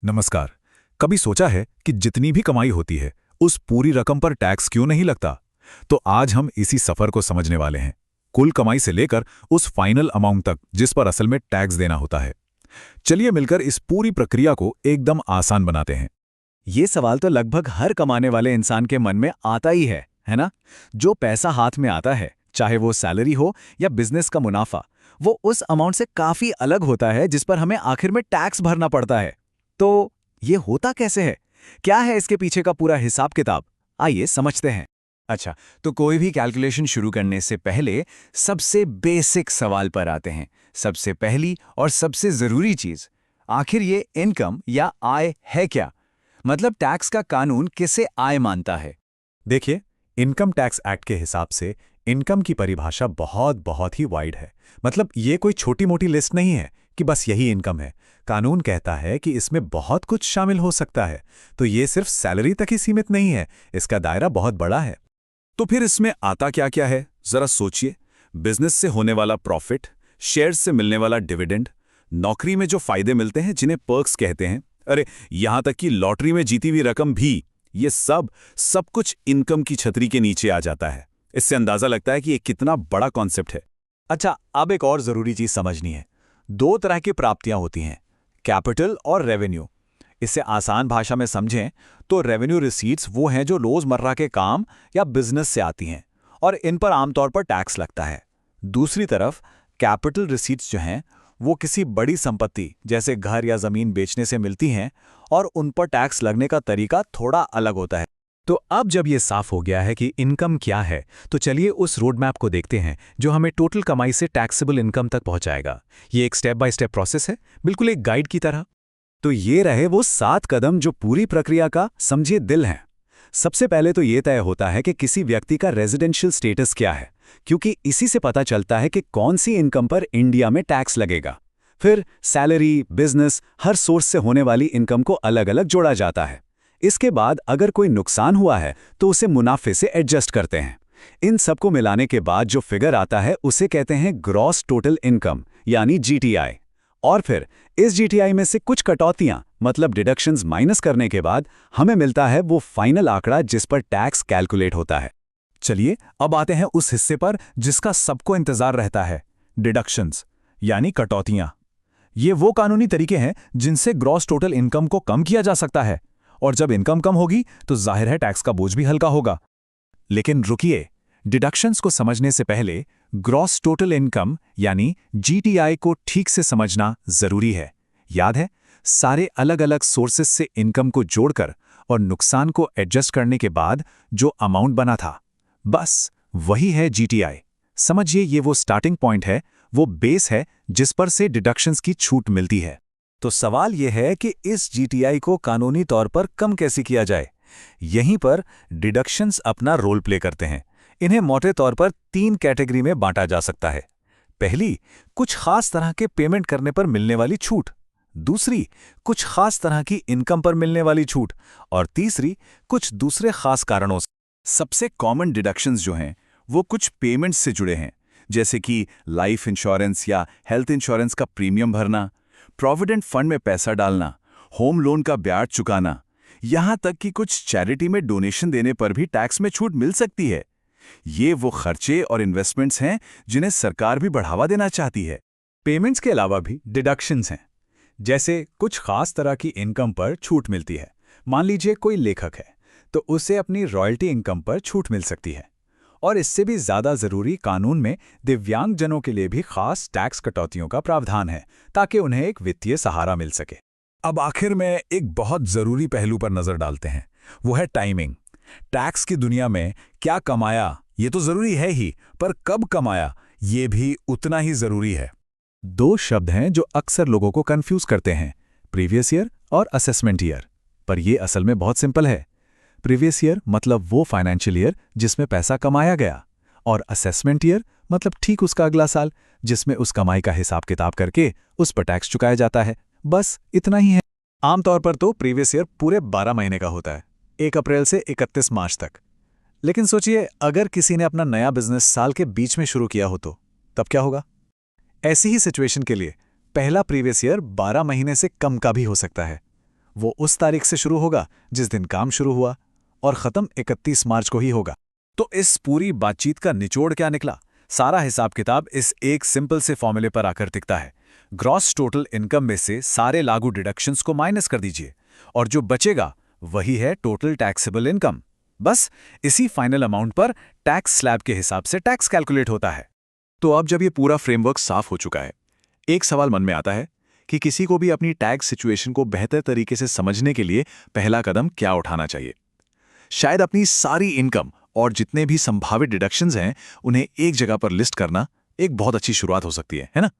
नमस्कार। कभी सोचा है कि जितनी भी कमाई होती है उस पूरी रकम पर टैक्स क्यों नहीं लगता? तो आज हम इसी सफर को समझने वाले हैं, कुल कमाई से लेकर उस फाइनल अमाउंट तक जिस पर असल में टैक्स देना होता है। चलिए मिलकर इस पूरी प्रक्रिया को एकदम आसान बनाते हैं। ये सवाल तो लगभग हर कमाने वाले इंसान के मन में आता ही है ना? जो पैसा हाथ में आता है, चाहे वो सैलरी हो या बिजनेस का मुनाफा, वो उस अमाउंट से काफी अलग होता है जिस पर हमें आखिर में टैक्स भरना पड़ता है। तो ये होता कैसे है? क्या है इसके पीछे का पूरा हिसाब किताब? आइए समझते हैं। अच्छा, तो कोई भी कैलकुलेशन शुरू करने से पहले सबसे बेसिक सवाल पर आते हैं। सबसे पहली और सबसे जरूरी चीज, आखिर ये इनकम या आय है क्या? मतलब टैक्स का कानून किसे आय मानता है? देखिए, इनकम टैक्स एक्ट के हिसाब से इनकम की परिभाषा बहुत ही वाइड है। मतलब ये कोई छोटी मोटी लिस्ट नहीं है कि बस यही इनकम है। कानून कहता है कि इसमें बहुत कुछ शामिल हो सकता है। तो ये सिर्फ सैलरी तक ही सीमित नहीं है, इसका दायरा बहुत बड़ा है। तो फिर इसमें आता क्या क्या है, जरा सोचिए। बिजनेस से होने वाला प्रॉफिट, शेयर्स से मिलने वाला डिविडेंड, नौकरी में जो फायदे मिलते हैं जिन्हें पर्क्स कहते हैं, अरे यहां तक कि लॉटरी में जीती हुई रकम भी, ये सब कुछ इनकम की छतरी के नीचे आ जाता है। इससे अंदाजा लगता है कि ये कितना बड़ा कॉन्सेप्ट है। अच्छा, अब एक और जरूरी चीज समझनी है। दो तरह की प्राप्तियां होती हैं, कैपिटल और रेवेन्यू। इसे आसान भाषा में समझें तो रेवेन्यू रिसीट्स वो हैं जो रोजमर्रा के काम या बिजनेस से आती हैं और इन पर आमतौर पर टैक्स लगता है। दूसरी तरफ कैपिटल रिसीट्स जो हैं वो किसी बड़ी संपत्ति जैसे घर या जमीन बेचने से मिलती हैं और उन पर टैक्स लगने का तरीका थोड़ा अलग होता है। तो अब जब ये साफ हो गया है कि इनकम क्या है, तो चलिए उस रोड मैप को देखते हैं जो हमें टोटल कमाई से टैक्सेबल इनकम तक पहुंचाएगा। ये एक स्टेप बाय स्टेप प्रोसेस है, बिल्कुल एक गाइड की तरह। तो ये रहे वो 7 कदम जो पूरी प्रक्रिया का समझिए दिल हैं। सबसे पहले तो ये तय होता है कि किसी व्यक्ति का रेजिडेंशियल स्टेटस क्या है, क्योंकि इसी से पता चलता है कि कौन सी इनकम पर इंडिया में टैक्स लगेगा। फिर सैलरी, बिजनेस, हर सोर्स से होने वाली इनकम को अलग अलग जोड़ा जाता है। इसके बाद अगर कोई नुकसान हुआ है तो उसे मुनाफे से एडजस्ट करते हैं। इन सबको मिलाने के बाद जो फिगर आता है उसे कहते हैं ग्रॉस टोटल इनकम, यानी जीटीआई। और फिर इस जीटीआई में से कुछ कटौतियां मतलब डिडक्शंस माइनस करने के बाद हमें मिलता है वो फाइनल आंकड़ा जिस पर टैक्स कैलकुलेट होता है। चलिए अब आते हैं उस हिस्से पर जिसका सबको इंतजार रहता है, डिडक्शंस यानी कटौतियां। ये वो कानूनी तरीके हैं जिनसे ग्रॉस टोटल इनकम को कम किया जा सकता है, और जब इनकम कम होगी तो जाहिर है टैक्स का बोझ भी हल्का होगा। लेकिन रुकिए, डिडक्शंस को समझने से पहले ग्रॉस टोटल इनकम यानी जीटीआई को ठीक से समझना जरूरी है। याद है, सारे अलग अलग सोर्सेस से इनकम को जोड़कर और नुकसान को एडजस्ट करने के बाद जो अमाउंट बना था, बस वही है जीटीआई। समझिए, ये वो स्टार्टिंग पॉइंट है, वो बेस है जिस पर से डिडक्शंस की छूट मिलती है। तो सवाल यह है कि इस जीटीआई को कानूनी तौर पर कम कैसे किया जाए। यहीं पर डिडक्शंस अपना रोल प्ले करते हैं। इन्हें मोटे तौर पर 3 कैटेगरी में बांटा जा सकता है। पहली, कुछ खास तरह के पेमेंट करने पर मिलने वाली छूट। दूसरी, कुछ खास तरह की इनकम पर मिलने वाली छूट। और तीसरी, कुछ दूसरे खास कारणों से। सबसे कॉमन डिडक्शंस जो हैं वो कुछ पेमेंट्स से जुड़े हैं, जैसे कि लाइफ इंश्योरेंस या हेल्थ इंश्योरेंस का प्रीमियम भरना, प्रोविडेंट फंड में पैसा डालना, होम लोन का ब्याज चुकाना, यहां तक कि कुछ चैरिटी में डोनेशन देने पर भी टैक्स में छूट मिल सकती है। ये वो खर्चे और इन्वेस्टमेंट्स हैं जिन्हें सरकार भी बढ़ावा देना चाहती है। पेमेंट्स के अलावा भी डिडक्शंस हैं, जैसे कुछ खास तरह की इनकम पर छूट मिलती है। मान लीजिए कोई लेखक है तो उसे अपनी रॉयल्टी इनकम पर छूट मिल सकती है। और इससे भी ज्यादा जरूरी, कानून में दिव्यांगजनों के लिए भी खास टैक्स कटौतियों का प्रावधान है ताकि उन्हें एक वित्तीय सहारा मिल सके। अब आखिर में एक बहुत जरूरी पहलू पर नजर डालते हैं, वो है टाइमिंग। टैक्स की दुनिया में क्या कमाया ये तो जरूरी है ही, पर कब कमाया ये भी उतना ही जरूरी है। 2 शब्द हैं जो अक्सर लोगों को कंफ्यूज करते हैं, प्रीवियस ईयर और असेसमेंट ईयर। पर ये असल में बहुत सिंपल है। प्रीवियस ईयर मतलब वो फाइनेंशियल ईयर जिसमें पैसा कमाया गया, और असेसमेंट ईयर मतलब ठीक उसका अगला साल जिसमें उस कमाई का हिसाब किताब करके उस पर टैक्स चुकाया जाता है। बस इतना ही है। आमतौर पर तो प्रीवियस ईयर पूरे 12 महीने का होता है, 1 अप्रैल से 31 मार्च तक। लेकिन सोचिए, अगर किसी ने अपना नया बिजनेस साल के बीच में शुरू किया हो तो तब क्या होगा? ऐसी ही सिचुएशन के लिए पहला प्रीवियस ईयर 12 महीने से कम का भी हो सकता है। वो उस तारीख से शुरू होगा जिस दिन काम शुरू हुआ और ख़त्म 31 मार्च को ही होगा। तो इस पूरी बातचीत का निचोड़ क्या निकला? सारा हिसाब किताब इस एक सिंपल से फॉर्मूले पर आकर टिकता है। ग्रॉस टोटल इनकम में से सारे लागू डिडक्शंस को माइनस कर दीजिए और जो बचेगा वही है टोटल टैक्सेबल इनकम। बस इसी फाइनल अमाउंट पर टैक्स स्लैब के हिसाब से टैक्स कैलकुलेट होता है। तो अब जब ये पूरा फ्रेमवर्क साफ हो चुका है, एक सवाल मन में आता है कि किसी को भी अपनी टैक्स सिचुएशन को बेहतर तरीके से समझने के लिए पहला कदम क्या उठाना चाहिए। शायद अपनी सारी इनकम और जितने भी संभावित डिडक्शंस हैं उन्हें एक जगह पर लिस्ट करना एक बहुत अच्छी शुरुआत हो सकती है ना?